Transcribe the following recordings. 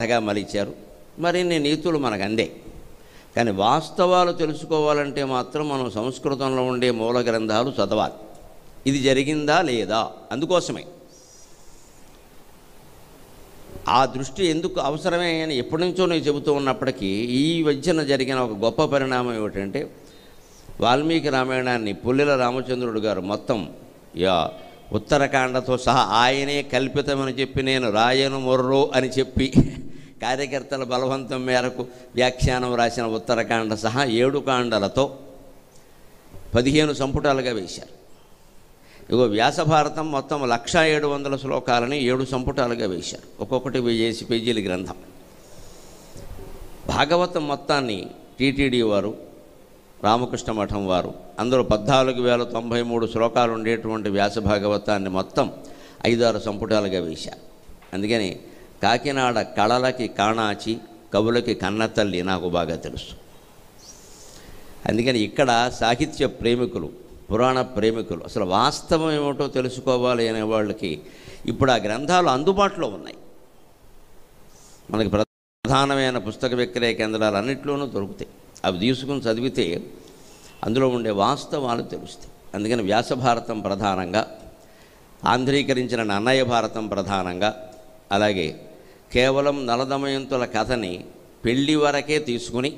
కథగా మలిచారు. మరిన్ని నీతులు మనకు అందే. కానీ వాస్తవాలు తెలుసుకోవాలంటే మాత్రం మనం సంస్కృతంలో ఉండే మూల గ్రంథాలు చదవాలి. ఇది జరిగిందా లేదా, అందుకోసమే ఆ దృష్టి ఎందుకు అవసరమే అని ఎప్పటి నుంచో నేను చెబుతూ ఉన్నప్పటికీ ఈ మధ్యన జరిగిన ఒక గొప్ప పరిణామం ఏమిటంటే, వాల్మీకి రామాయణాన్ని పుల్లెల రామచంద్రుడు గారు మొత్తం ఉత్తరకాండతో సహా ఆయనే కల్పితమని చెప్పి నేను రాయను మొర్రో అని చెప్పి కార్యకర్తల బలవంతం మేరకు వ్యాఖ్యానం రాసిన ఉత్తరకాండ సహా 7 కాండలతో 15 సంపుటాలుగా వేశారు. ఇగో వ్యాసభారతం మొత్తం 1700 శ్లోకాలని 7 సంపుటాలుగా వేశారు. ఒక్కొక్కటి 1000 పేజీల గ్రంథం. భాగవతం మొత్తాన్ని టీటీడీ వారు, రామకృష్ణ మఠం వారు అందరూ 14,093 శ్లోకాలు ఉండేటువంటి వ్యాస భాగవతాన్ని మొత్తం 5-6 సంపుటాలుగా వేశారు. అందుకని కాకినాడ కళలకి కాణాచి, కవులకి కన్నతల్లి నాకు బాగా తెలుసు. అందుకని ఇక్కడ సాహిత్య ప్రేమికులు, పురాణ ప్రేమికులు అసలు వాస్తవం ఏమిటో తెలుసుకోవాలి అనే వాళ్ళకి ఇప్పుడు ఆ గ్రంథాలు అందుబాటులో ఉన్నాయి. మనకి ప్రధానమైన పుస్తక విక్రయ కేంద్రాలు అన్నింటిలోనూ దొరుకుతాయి. అవి తీసుకుని చదివితే అందులో ఉండే వాస్తవాలు తెలుస్తాయి. అందుకని వ్యాసభారతం ప్రధానంగా, ఆంధ్రీకరించిన నన్నయ్య భారతం ప్రధానంగా, అలాగే కేవలం నలదమయంతుల కథని పెళ్లి వరకే తీసుకుని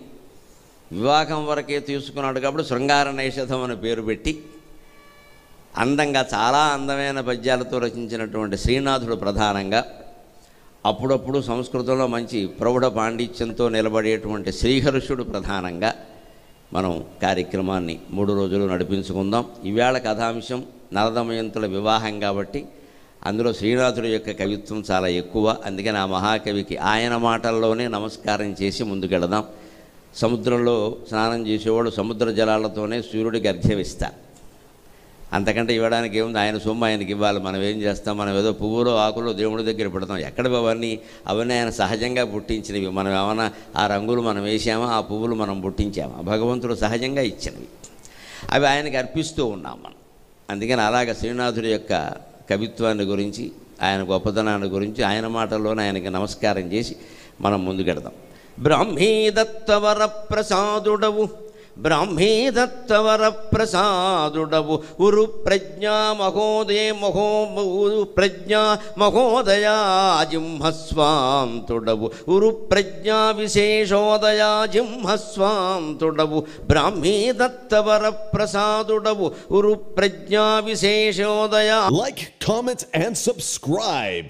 వివాహం వరకే తీసుకున్నాడు కాబట్టి శృంగార నైషధం అని పేరు పెట్టి అందంగా చాలా అందమైన పద్యాలతో రచించినటువంటి శ్రీనాథుడు ప్రధానంగా, అప్పుడప్పుడు సంస్కృతంలో మంచి ప్రౌఢ పాండిత్యంతో నిలబడేటువంటి శ్రీహర్షుడు ప్రధానంగా మనం కార్యక్రమాన్ని 3 రోజులు నడిపించుకుందాం. ఈవేళ కథాంశం నలదమయంతుల వివాహం కాబట్టి అందులో శ్రీనాథుడి యొక్క కవిత్వం చాలా ఎక్కువ. అందుకని ఆ మహాకవికి ఆయన మాటల్లోనే నమస్కారం చేసి ముందుకెళదాం. సముద్రంలో స్నానం చేసేవాడు సముద్ర జలాలతోనే సూర్యుడికి అర్ఘ్యం ఇస్తారు. అంతకంటే ఇవ్వడానికి ఏముంది? ఆయన సొమ్ము ఆయనకి ఇవ్వాలి. మనం ఏం చేస్తాం? మనం ఏదో పువ్వులో ఆకులో దేవుడి దగ్గర పెడతాం. ఎక్కడ అవన్నీ ఆయన సహజంగా పుట్టించినవి. మనం ఏమైనా ఆ రంగులు మనం వేసామా, ఆ పువ్వులు మనం పుట్టించామా? భగవంతుడు సహజంగా ఇచ్చినవి. అవి ఆయనకి అర్పిస్తూ ఉన్నాం మనం. అందుకని అలాగ శ్రీనాథుడి యొక్క కవిత్వాన్ని గురించి, ఆయన గొప్పతనాన్ని గురించి ఆయన మాటల్లోనే ఆయనకి నమస్కారం చేసి మనం ముందుకెడదాం. బ్రాహ్మీ దత్తవర ప్రసాదుడవు, బ్రాహ్మీ దత్తవర ప్రసాదుడవు, ఉరు ప్రజ్ఞా ప్రజ్ఞా మహోదయా జింహస్వాంతుడవు, ఉరు ప్రజ్ఞా విశేషోదయా జింహస్వాంతుడవు, బ్రాహ్మీ దత్తవర ప్రసాదుడవు, ఉరు ప్రజ్ఞా విశేషోదయా. Like, comment and subscribe.